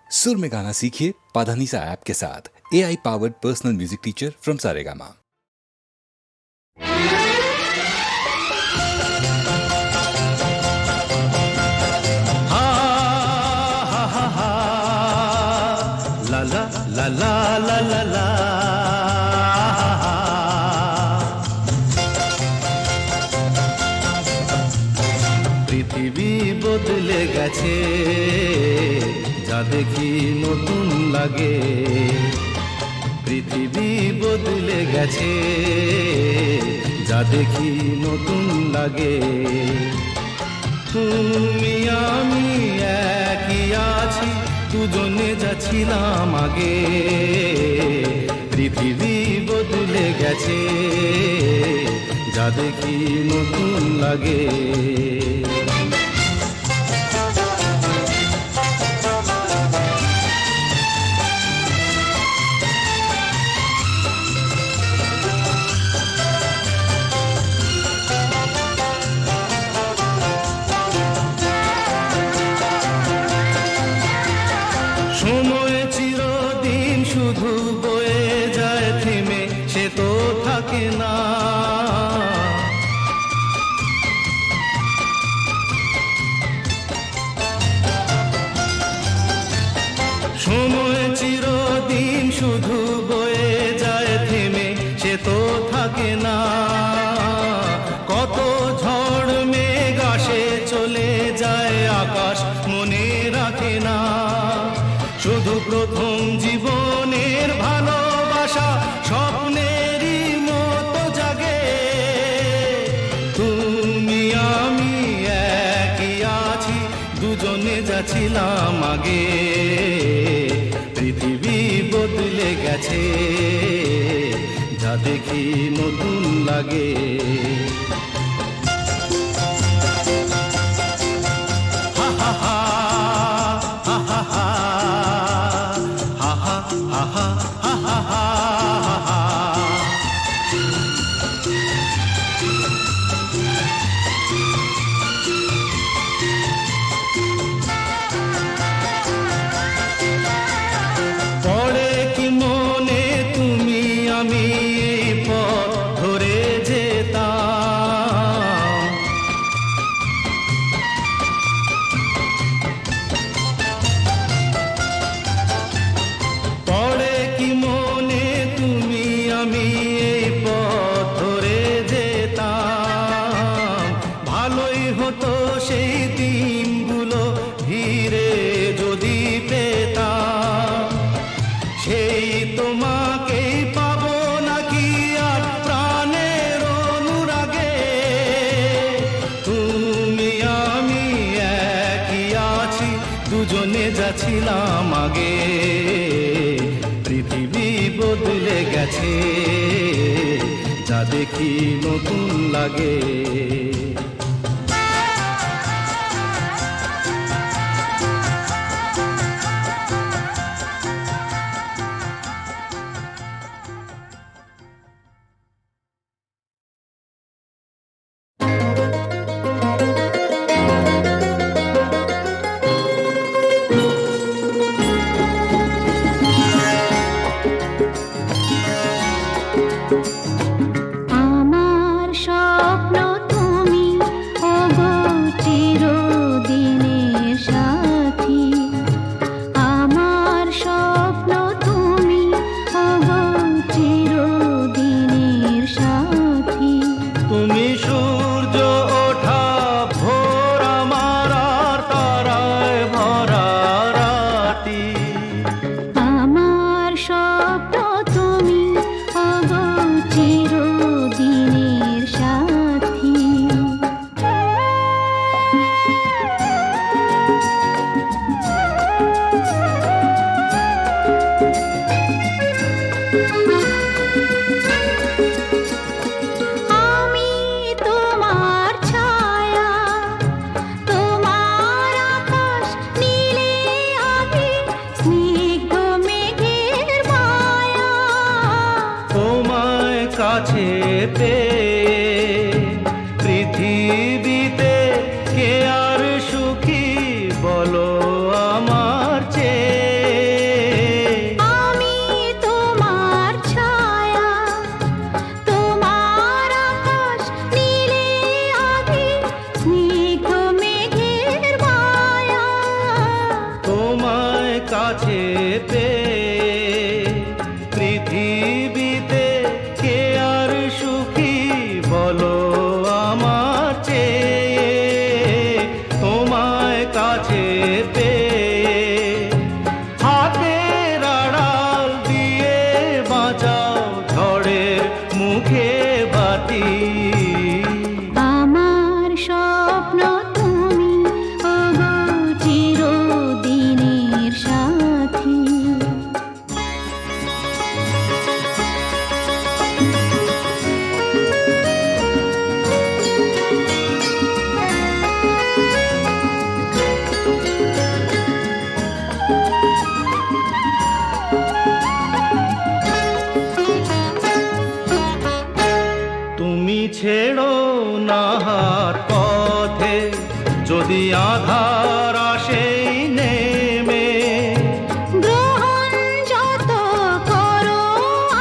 सुर में गाना सीखिए पाधानीसा ऐप के साथ। AI powered personal music teacher from Saregama. ला ला ला ला ला ला ला। পৃথিবী বদলে গেছে, যা দেখি নতুন লাগে। পৃথিবী বদলে গেছে, যা দেখি নতুন লাগে। তুমি আমি একই আছি, দুজনে যাচ্ছিলাম আগে। পৃথিবী বদলে গেছে, যা দেখি নতুন লাগে। সময় চিরদিন শুধু বয়ে যায় থেমে, সে তো থাকে না। সময় চিরদিন শুধু বয়ে যায় থেমে, সে তো থাকে না। কত ঝড় মেঘ আসে চলে যায়, আকাশ মনে রাখে না। শুধু প্রথম জীবনের ভালোবাসা স্বপ্নেরই মতো জাগে। তুমি আমি একই আছি, দুজনে যাচ্ছিলাম আগে। পৃথিবী বদলে গেছে, যা দেখি নতুন লাগে। হা হা হা হা হা হা। পড়ে কি মনে তুমি আমি এই পথ ধরে যেতাম। পড়ে কি মনে তুমি আমি এই পথ ধরে যেতাম। ভালোই হতো সেই দিনগুলো ধীরে যদি পেতাম। সেই তোমাকেই পাবো নাকি আর প্রাণের অনুরাগে। তুমি আমি একই আছি, দুজনে যাচ্ছিলাম আগে। পৃথিবী বদলে গেছে, যা দেখি নতুন লাগে। আমার স্বপ্ন তুমি, ওগো চিরদিনের সাথী। আমার স্বপ্ন তুমি, ওগো চিরদিনের সাথী। তুমি সূর্য ওঠা ভোর, আমার আর তারায় ভরা রাতি। আমার স্বপ্ন তুমি, ওগো চিরদিনের সাথী। আমি তোমার ছায়া, তোমার আকাশ নীলে আমি স্নিগ্ধ মেঘের মায়া। তোমায় কাছে পেয়ে পৃথিবীতে কে আর সুখী বলো আমার চেয়ে। কাছে পেয়ে পৃথিবীতে কে আর সুখী বলো আমার চেয়ে তোমায় কাছে পেয়ে হাতের আড়াল দিয়ে বাঁচাও ঝড়ের মুখে বাতি আমার স্বপ্ন তুমি ওগো চিরদিনের সাথী তুমি ছেড়ো না হাত পথে যদি আধার আসে নেমে গ্রহণ যত করো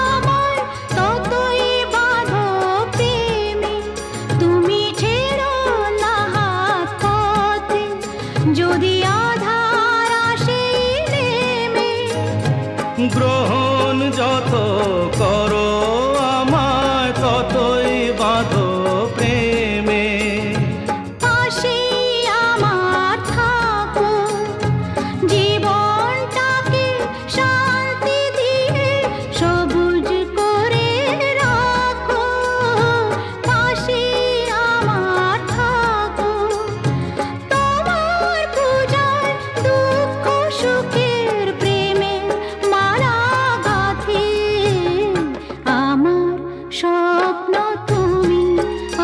আমায় ততই বাঁধো প্রেমে তুমি ছেড়ো না হাত পথে যদি আধার আসে নেমে গ্রহণ যত করো আমায় ততই বাঁধো প্রেমে পাশে আমার থাকো জীবনটাকে শান্তি দিয়ে সবুজ করে রাখো পাশে আমার থাকো তোমার পূজায় দুঃখ সুখের প্রেমে মালা গাথি আমার স্বপ্ন তুমি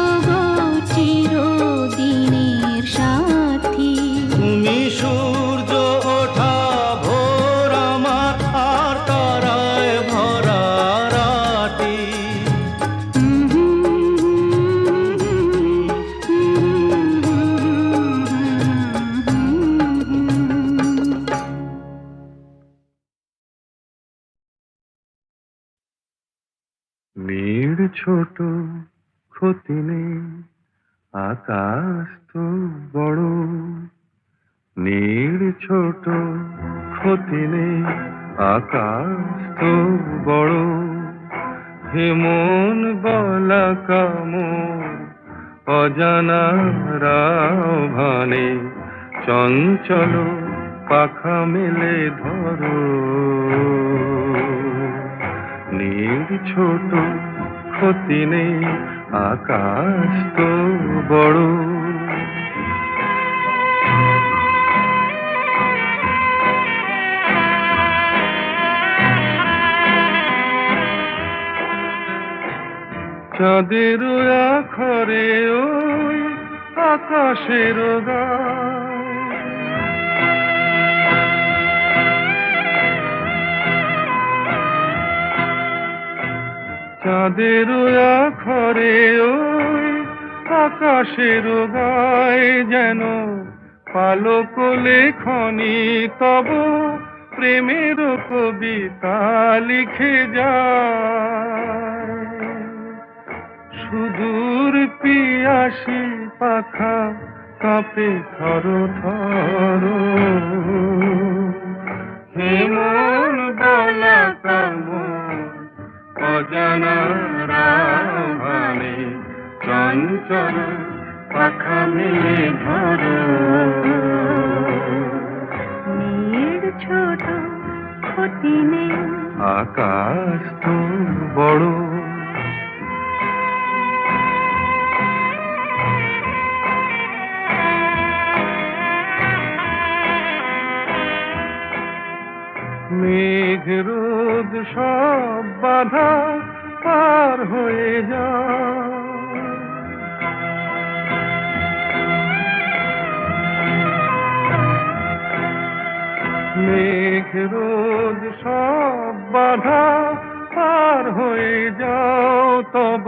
ওগো চিরদিনের সাথী তুমি সূর্য ওঠা ভোর আমার আর তারায় ভরা রাতি মেঘ ছোট ক্ষতি নেই আকাশ তো বড় নীড় ছোট ক্ষতি নেই আকাশ তো বড় হেমন বলা কামন অজানা রাভানে চঞ্চল পাখা মেলে ধরো নীড় ছোট ক্ষতি নেই আকাশ তো বড় চাঁদের আখরে ওই আকাশের গায় চাঁদের আখরে ওই আকাশের গায় যেন পালক লেখনি তব প্রেমের কবিতা লিখে যায় সুদূর পিয়াসী পাখা কাঁপে থর থর হেমন বলা কামন অজানা রাভানে চঞ্চল পাখা মেলে ধরো নীড় ছোট ক্ষতি নেই আকাশ তো বড় মেঘ রোদ সব বাধা পার হয়ে যায় মেঘ রোদ সব বাধা পার হয়ে যাও তব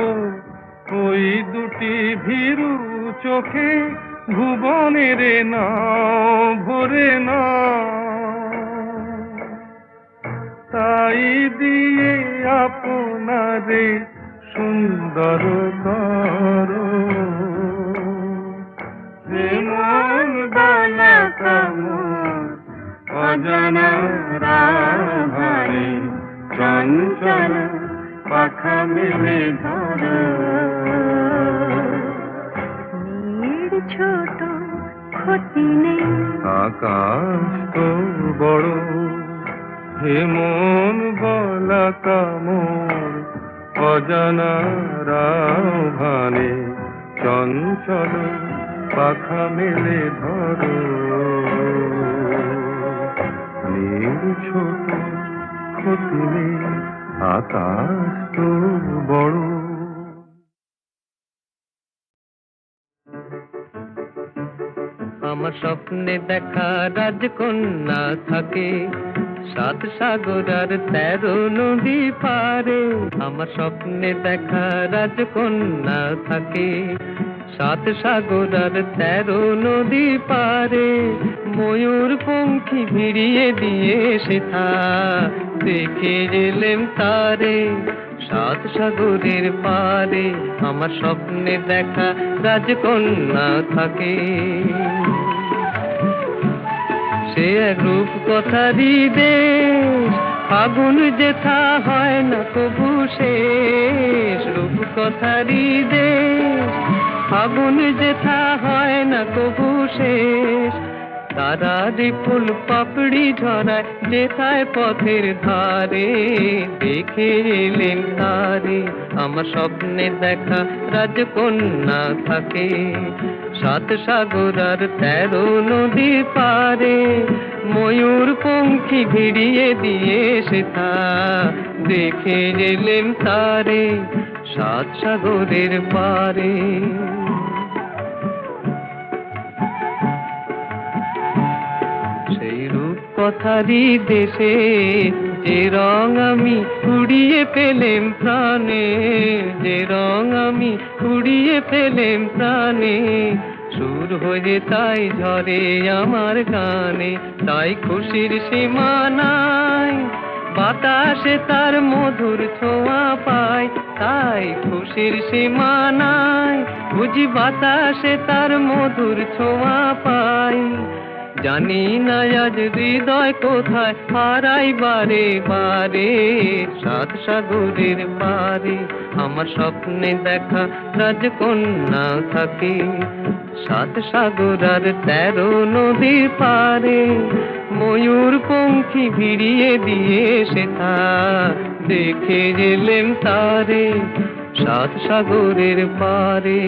ওই দুটি ভীরু চোখে ভুবনের নাও ভরে নাও তাই দিয়ে আপনারে সুন্দর করো হেমন বালা কামন অজানা রাভারে চঞ্চল পাখা মেলে ধরো। নীড় ছোট ক্ষতি নেই, আকাশ তো বড়, হে মন বলা কামর অজানা রাভারে চঞ্চল পাখা মেলে ধরো। নীড় ছোট ক্ষতি নেই, আকাশ তো বড়। আমার স্বপ্নে দেখা রাজকন্যা থাকে 7 সাগর আর 13 নদী পারে। আমার স্বপ্নে দেখা রাজকন্যা থাকে 7 সাগর আর 13 নদী পারে। ময়ূর পঙ্খী ভিড়িয়ে দিয়ে সেথা দেখে এলেম তারে 7 সাগরের পারে। আমার স্বপ্নে দেখা রাজকন্যা থাকে। সে এক রূপ কথারই দেশ, ফাগুন যেথা হয় না কবু শেষ। রূপ কথারই দেশ, ফাগুন যেথা হয় না কবু শেষ। তারারি ফুল পাপড়ি ঝরায় যেথায় পথের ধারে, দেখে এলেন তারে। আমার স্বপ্নে দেখা রাজকন্যা থাকে 7 সাগর আর 13 নদী পারে। ময়ূর পঙ্খী ভিড়িয়ে দিয়ে সেথা দেখে এলেন তারে 7 সাগরের পারে। সেই রূপ কথারই দেশে যে রং আমি কুড়িয়ে পেলেম প্রাণে, যে রং আমি কুড়িয়ে পেলেম প্রাণে। সুর হয়ে তাই ঝরে আমার গানে, তাই খুশির সীমা নাই। বাতাসে তার মধুর ছোঁয়া পায়, তাই খুশির সীমা নাই। বুঝি বাতাসে তার মধুর ছোঁয়া পাই। জানি না আজ হৃদয় কোথায় হারাই বারে বারে 7 সাগরের পারে। আমার স্বপ্নে দেখা রাজকন্যা থাকে 7 সাগর আর 13 নদী পারে। ময়ূর পঙ্খী ভিড়িয়ে দিয়ে সেথা দেখে এলেম তারে 7 সাগরের পারে।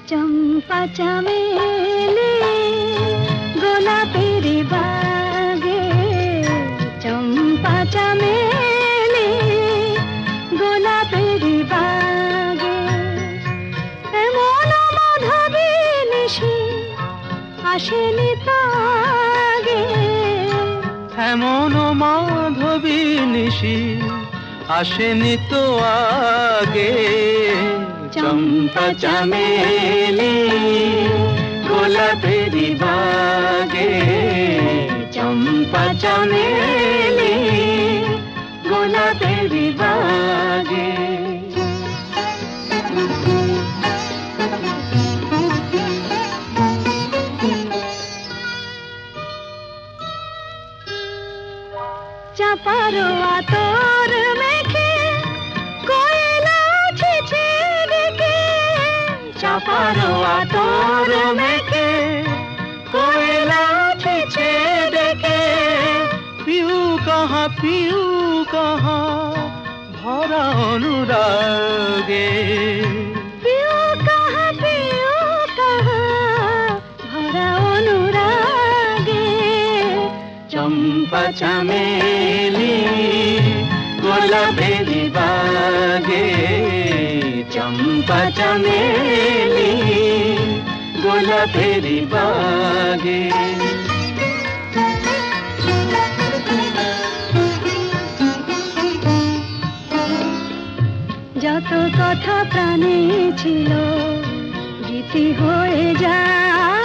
চম্পা চামেলি গোলাপের বাগে, চম্পা চামেলি গোলাপের বাগে। এমন মাধবী নিশি আসেনি তো আগে, এমন মাধবী নিশি আসেনি তো আগে। চম্পা চামেলি গোলাপের বাগে, চম্পা চামেলি গোলাপের বাগে। চাপার আতর মেখে কোয়েলা ছেছে ডেকে, চাপার আতর মেখে কোয়েলা ছেছে ডেকে। পিউ কাহা ভরা অনুরাগে। পিউ কাহা ভরা অনুরাগে। চম্পা চামেলি গোলাপের বাগে, চম্পা চামেলি গোলাপের বাগে। যত কথা প্রাণে ছিল গীতি হয়ে যায়,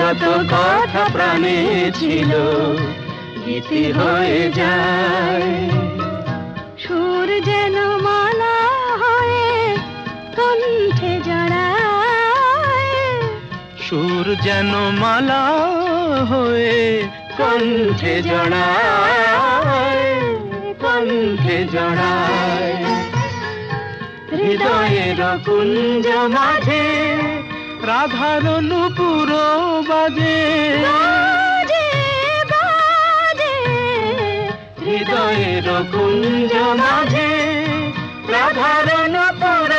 যত কথা প্রাণে ছিল গীতি হয়ে যায়। সুর যেন মালা হয়ে কণ্ঠে জড়ায়, সুর যেন মালা হয়ে কণ্ঠে জড়ায়, কণ্ঠে জড়ায়। হৃদয়ের কুঞ্জ মাঝে রাধার নূপুর বাজে, বাজে বাজে হৃদয়ের কুঞ্জ মাঝে রাধার নূপুর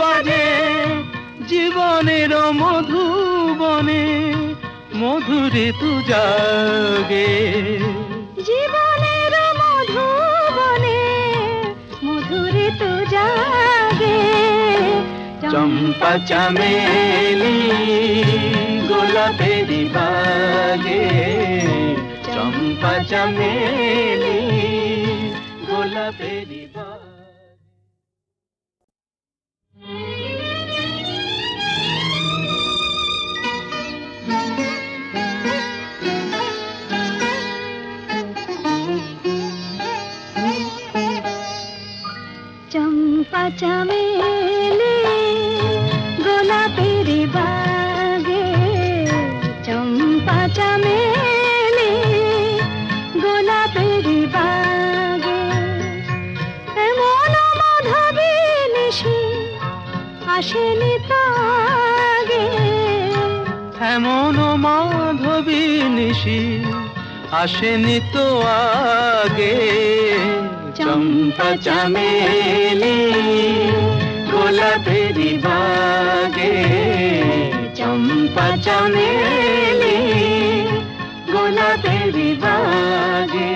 বাজে। জীবনের মধুবনে মধুরে তু জাগে, জীবনের মধুবনে মধুরে তো জাগে। চম্পা চামেলি গোলাপেরি বাগে, চম্পা চামেলি গোলাপেরি বাগে। চম্পা চামেলি গোলাপের বাগে, চম্পা চামেলি গোলাপের বাগে। এমন মাধবী নিশি আসেনি তো আগে, এমন মাধবী নিশি আসেনি তো আগে। চম্পা চামেলি গোলাপেরি বাগে, চম্পা চামেলি গোলাপেরি বাগে।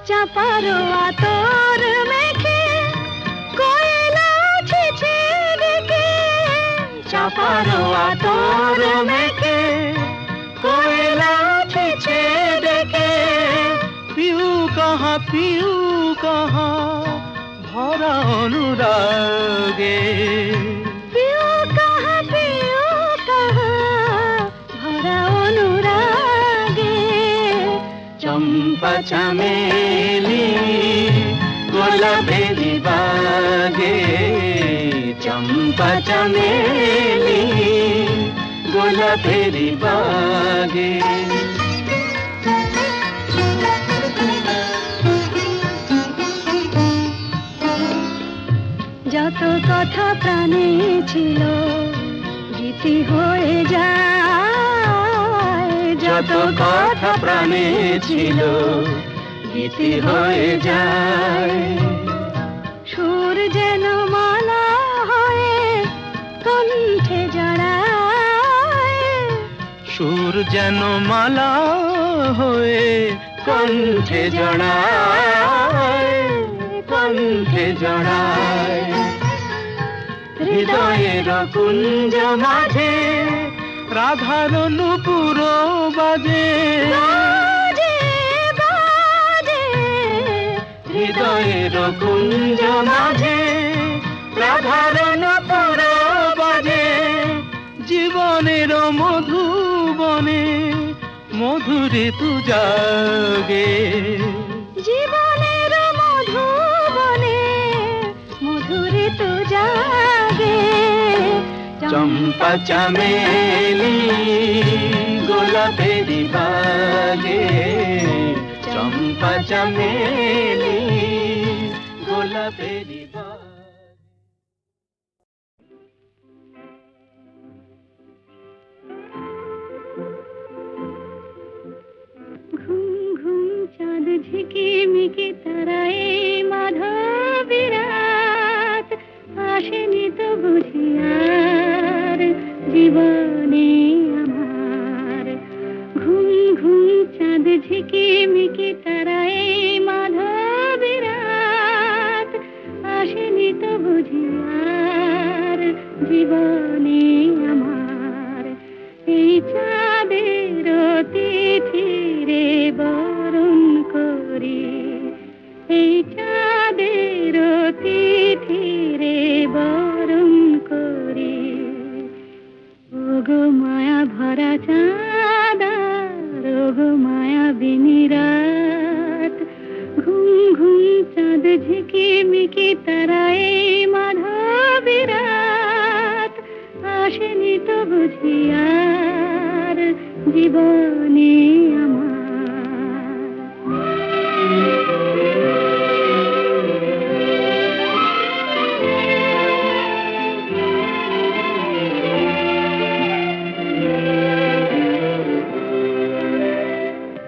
চাপার আতর মেখে কোয়েলা ছেছে ডেকে, চাপার আতর মেখে কোয়েলা ছেছে ডেকে। পিউ কাহা ভরা অনুরাগে, পিউ কাহা ভরা অনুরাগে। চম্পা চামেলি গোলাপেরি বাগে, চম্পা চামেলি গোলাপেরি বাগে। যত কথা প্রাণে ছিল গীতি হয়ে যায়, যত কথা প্রাণে ছিল গীতি হয়ে যায়। সুর যেন মালা হয়ে কণ্ঠে জড়ায়, সুর যেন মালা হয়ে কণ্ঠে জড়ায়, কণ্ঠে জড়ায়। হৃদয়ের কুঞ্জ মাঝে রাধার নূপুর বাজে, বাজে বাজে হৃদয়ের কুঞ্জ মাঝে রাধার নূপুর বাজে। জীবনের মধুবনে মধুরে তু জাগে, জীবনের মধুবনে মধুরে তো জাগে। চম্পা চামেলি গোলাপেরি বাগে, চম্পা চামেলি গোলাপেরি বাগে। ঘুম ঘুম চাঁদ ঝিকিমিকি তারায় মাধবী রাত, আসেনি তো বুঝি আর জীবনে আমার। ঘুম ঘুম চাঁদ ঝিকিমিকি তারায় মাধবী রাত, আসেনি তো বুঝি আর জীবনে আমার। এই চাঁদের তিথি রে বরণ করি বরণ করি। ওগো মায়া ভরা চাঁদ আর ওগো মায়া বিনি রাত, ঘুম ঘুম চাঁদ ঝিকিমিকি তারায় মাধবী রাত, আসেনি তো বুঝি আর জীবনে আমার।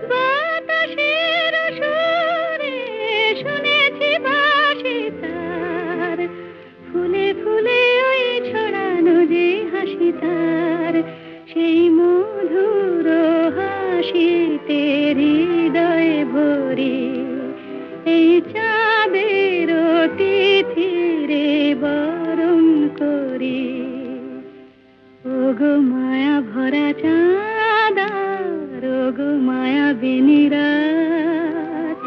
বাতাসের সুরে শুনেছি ভাসে তার, ফুলে ফুলে ওই ছড়ানো যে হাসি তার, সেই মধুর হাসিতে হৃদয় ভরে এই চাঁদের তিথিরে বরণ করি। ওগো মায়া ভরা চাঁদ আর ওগো মায়া বিনি রাত।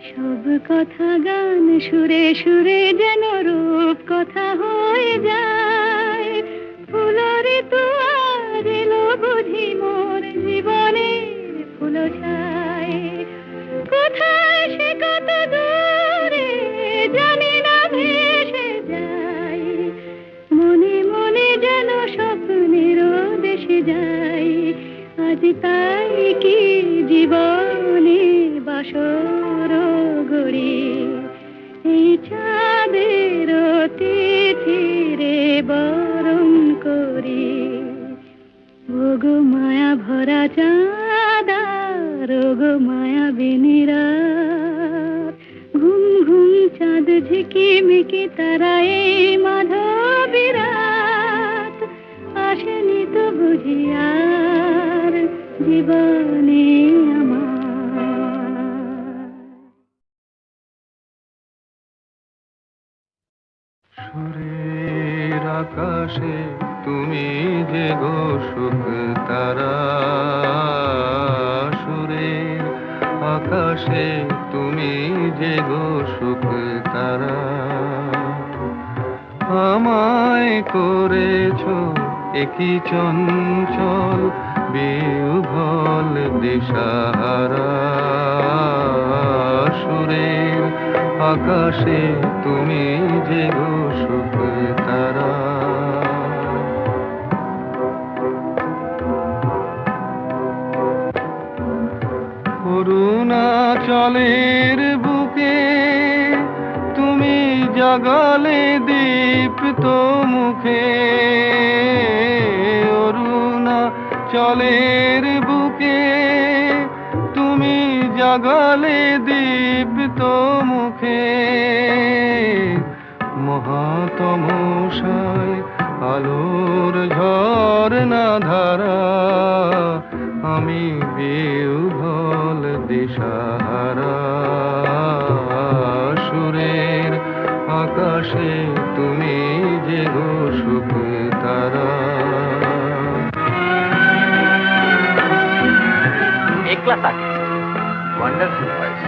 সব কথা গান সুরে সুরে যেন রূপ কথা হয়ে যায়, ফুলরে তো আজ এলো বুঝি মোর জীবনের ফুল ছায়। কোথায় সে কত দূরে জানি না ভেসে যায়, মনে মনে যেন স্বপ্নের দেশে যাই। আজ তাই কি জীবনে বাসর গড়ি, এই চাঁদের তিথিরে বরণ করি। ওগো মায়া ভরা চাঁদ আর ওগো মায়া বিনি রাত, ঘুম ঘুম চাঁদ ঝিকিমিকি তারায় মাধবী রাত, আসেনি তো বুঝি আর জীবনে আমার। সুরের আকাশে তুমি যে গো সুখ তারা, সুরের আকাশে তুমি যে গো সুখ তারা, আমায় করেছ একই চঞ্চল বিহ্বল দিশাহারা। সুরের আকাশে তুমি যে গো সুখ তারা, অরুণাচলের বুকে তুমি জাগালে দীপ্ত মুখে, অরুণাচলের বুকে তুমি জাগালে দীপ্ত মুখে। মহাতমসায় আলোর ঝরনা ধারা, আমি বিহ্বল দিশাহারা। সুরের আকাশে তুমি যে গো সুখ তারা। একলা থাকে ওয়ান্ডারফুল ভয়েস।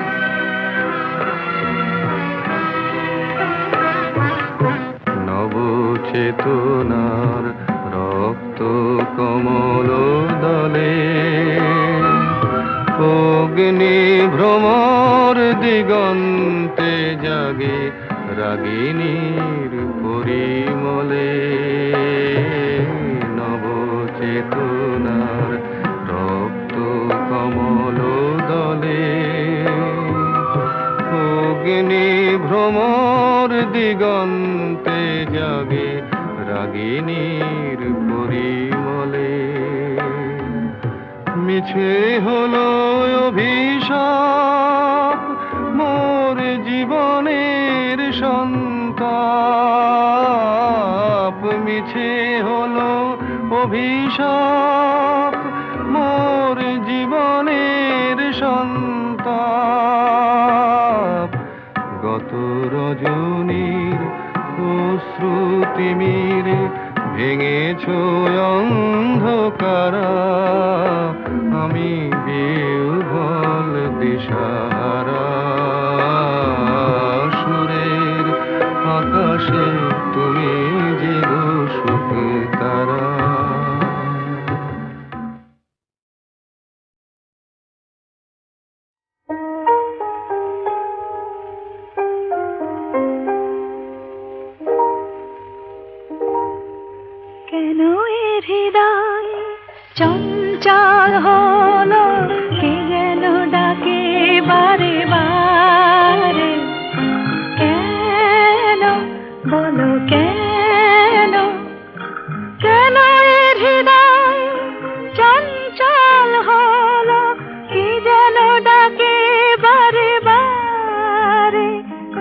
নবচেতনার রক্ত কমল দলে, অগ্নি ভ্রমর দিগন্তে জাগে রাগিনীর পরিমলে। নবচেতনার রক্ত কমল দলে, অগ্নি ভ্রমর দিগন্তে জাগে রাগিনীর পরিমলে। মিছে হলো অভিশাপ মোর জীবনের সন্তাপ, মিছে হলো অভিশাপ মোর জীবনের সন্তাপ। গত রজনীর অশ্রুতিমিরে ভেঙেছ অন্ধকারা, আমি বিহ্বল দিশাহারা। সুরের আকাশে তুমি যে সুখ তারা। কেন এ হৃদয় চঞ্চল হলো, কে যেন ডাকে বারে বারে। কেন বলো কেন, কেন এ হৃদয় চঞ্চল হলো, কে যেন ডাকে বারে বারে।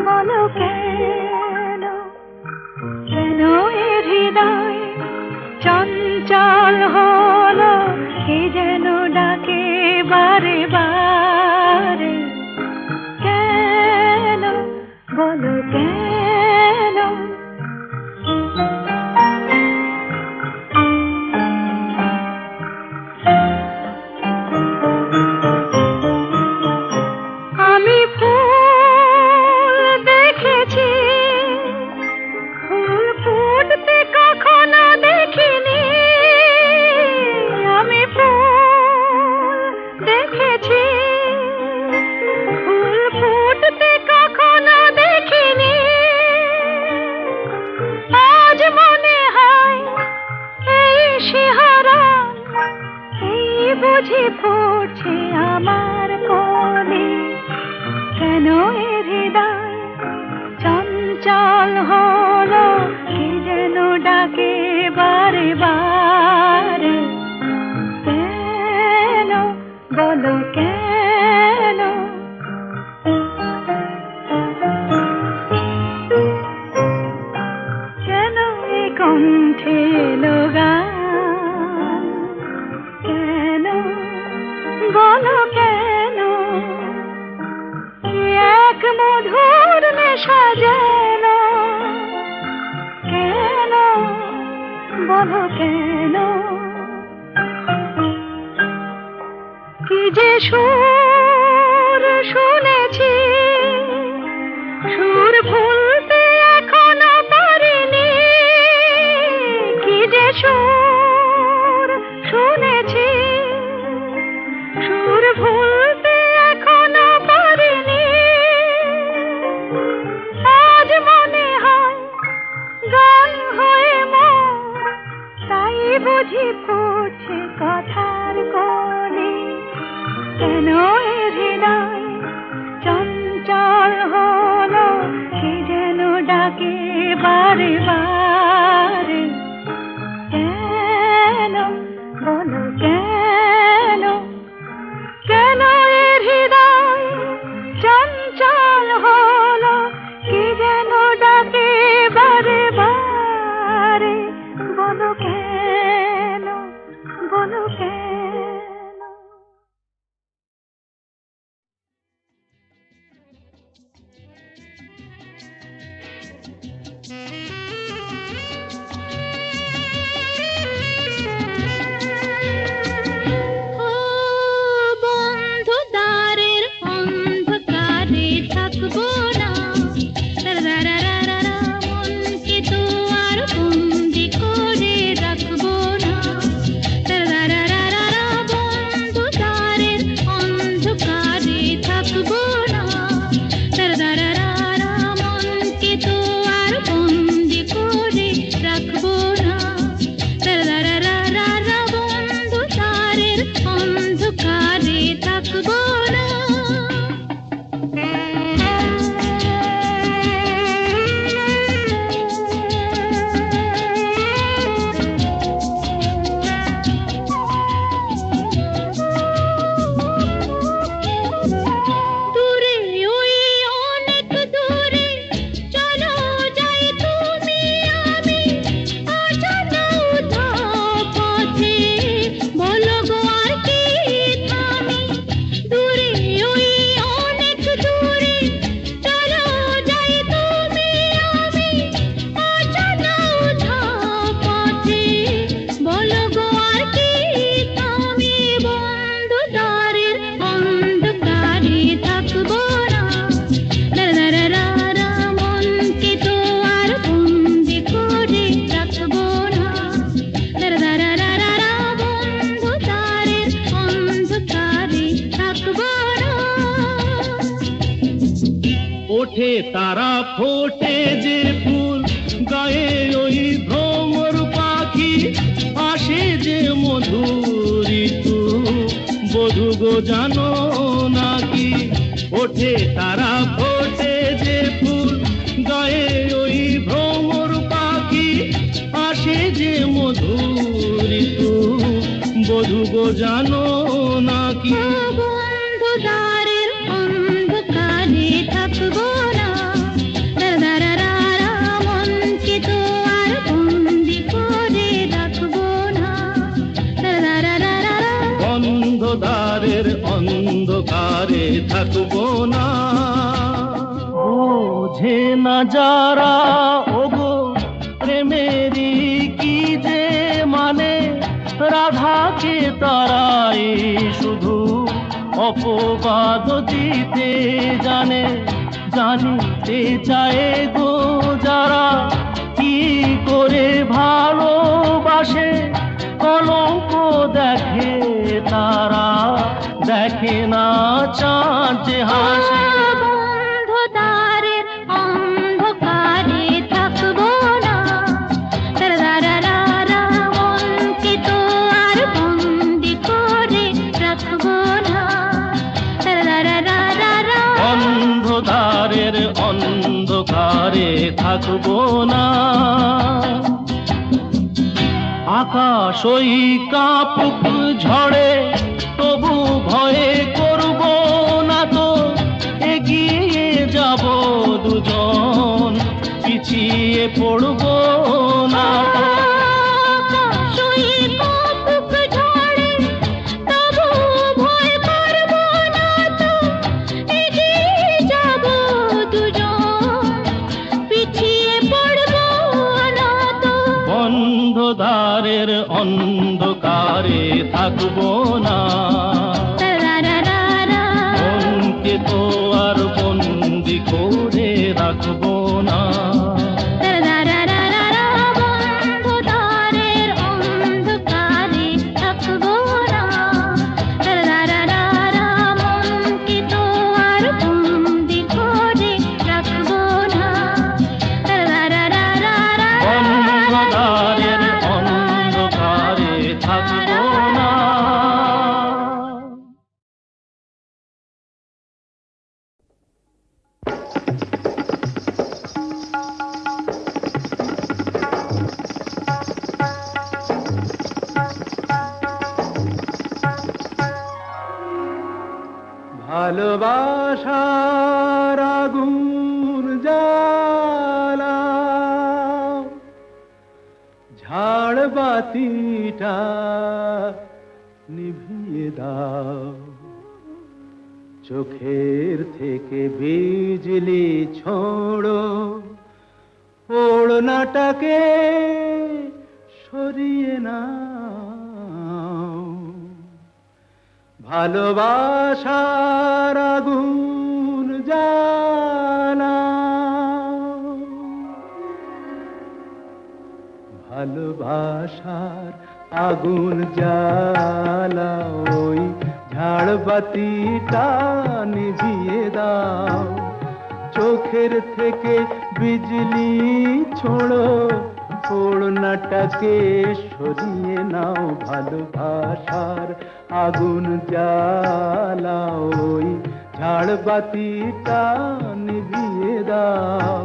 বলো কেন, কেন এ হৃদয় চঞ্চল হলো, কে যেন ডাকে বারে বারে। কেন বলো কেন। আমি ফুল দেখেছি, ফুল ফুটতে কখনো দেখিনি। আমি ফুল দেখেছি, ফুল ফুটতে কখনো দেখিনি। আজ মনে হয় এই শিহরণ, এই বুঝি ফুটছে আমার কোলে। কেন এ হৃদয় চঞ্চল হলো, কে যেন ডাকে বারে বারে। কেন বলো কেন। কেন এ কণ্ঠে এলো গান, কেন বলো কেন। এক মধুর নেশা যেন, কেন বলো কেন। কি যে সুর শুনেছি, সুর ভুলতে এখনো পারিনি। কি যে সুর শুনেছি, সুর ভুলতে এখনো পারিনি। আজ মনে হয় গান হয়ে মোর, তাই বুঝি ফুটছে কথার কলি। কেন এ হৃদয় চঞ্চল হলো, কে যেন ডাকে বারে বারে। কেন বলো কেন, কেন এ হৃদয় চঞ্চল হলো, কে যেন ডাকে বারে বারে। বলো কেন, বলো কেন। তারা ফোটে যে ফুল, গায়ে ওই ভ্রমর পাখি, আসে যে মধুর ঋতু, বধূ গো জানো নাকি? ওঠে তারা ফোটে যে ফুল, গায়ে ওই ভ্রমর পাখি, আসে যে মধুর ঋতু, বধূ গো জানো নাকি? বন্ধু দ্বারের অন্ধকারে থাকবো না, দারারারা মনকে তো আর বন্দি করে রাখবো না, দারারারা বন্ধ দ্বারের অন্ধকারে থাকবো না। বোঝে না যারা ওগো প্রেমেরই কি যে মানে, রাধাকে তারাই শুধু অপবাদ দিতে জানে। জানিতে চায় গো যারা কি করে ভালোবাসে, কলঙ্ক দেখে তারা, দেখে না চাঁদ যে হাসে। বন্ধু দ্বারের অন্ধকারে থাকবো না, দারারারা মনকে তো আর বন্দি করে রাখবো না, দারারারা অন্ধকারের অন্ধকারে থাকবো না। আকাশ ওই কাঁপুক ঝড়ে, তবু ভয়ে করব না তো, এগিয়ে যাব দুজন, পিছিয়ে পড়ব না তো। আকাশই কাঁপুক ঝড়ে, তবু ভয় করবো না তো, এগিয়ে যাবো দুজন, পিছিয়ে পড়বো না তো। বন্ধ দ্বারের অন্ধকারে থাকবো না, দারারারা মনকে তো আর বন্দি করে রাখবো না। দারারারা বন্ধু দ্বারের অন্ধকারে থাকবো না, দারারারা মনকে তো আর বন্দি করে রাখবো না, দারারারা অন্ধকারের অন্ধকারে থাকবো না। ভালোবাসার আগুন জ্বালা, ঝাড় বাতিটা নিভিয়ে দাও, চোখের থেকে বিজলি ছোড়ো, ওড়নাটাকে সরিয়ে নাও। ভালোবাসার আগুন জ্বালা, ভালোবাসার আগুন জ্বালা, ওই ঝাড়বাতিটা নিভিয়ে দাও, চোখের থেকে বিজলি ছোড়ো, ওড়নাটাকে সরিয়ে নাও। ভালোবাসার আগুন জ্বালা, ওই ঝাড়বাতিটা নিভিয়ে দাও,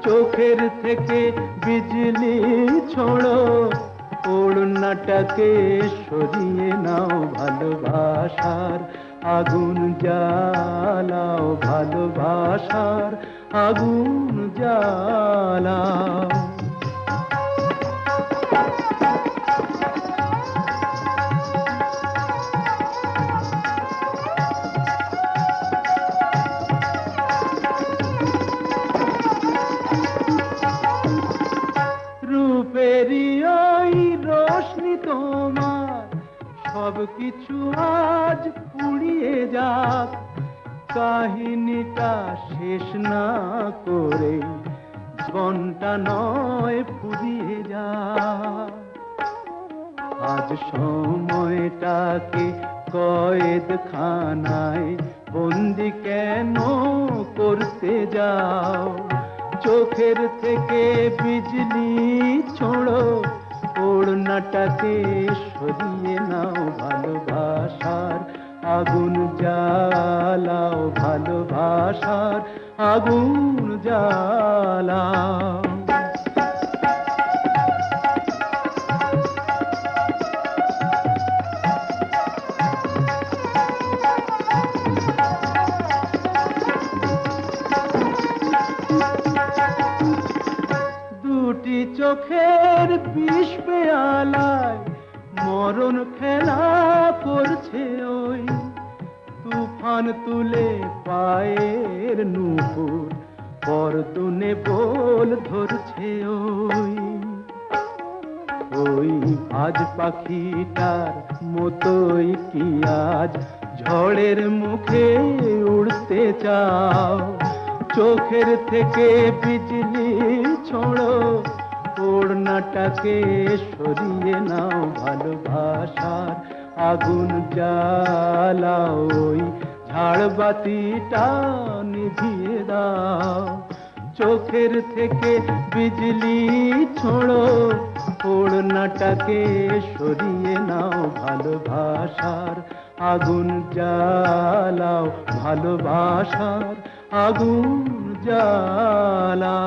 চোখের থেকে বিজলি ছোড়ো, ওড়নাটাকে সরিয়ে নাও। ভালোবাসার আগুন জ্বালাও, ভালোবাসার আগুন জ্বালাও। রূপেরই ওই রোশনি তোমার, সব কিছু আজ পুড়িয়ে যাক, কাহিনীটা শেষ না করে জীবনটা নয় ফুরিয়ে যাক। আজ সময়টাকে কয়েদ খানায় বন্দি কেন করতে যাও? চোখের থেকে বিজলি ছোড়ো, ওড়নাটাকে সরিয়ে নাও, ভালোবাসার আগুন জ্বালাও, ভালোবাসার আগুন জ্বালাও। দুটি চোখের বিষ পেয়ালায় মরণ খেলা করছে ওই, তুফান তুলে পায়ের নুপুর পরতুনে বোল ধরছে ওই। ওই আজ পাখিটার মতোই কি আজ ঝড়ের মুখে উড়তে চাও? চোখের থেকে বিজলি ছোড়ো, ওড়নাটাকে সরিয়ে নাও, ভালোবাসার আগুন জ্বালাও, ওই ঝাড়বাতিটা নিভিয়ে দাও। চোখের থেকে বিজলি ছোড়ো, ওড়নাটাকে সরিয়ে নাও, ভালোবাসার আগুন জ্বালাও, ভালোবাসার আগুন জ্বালাও।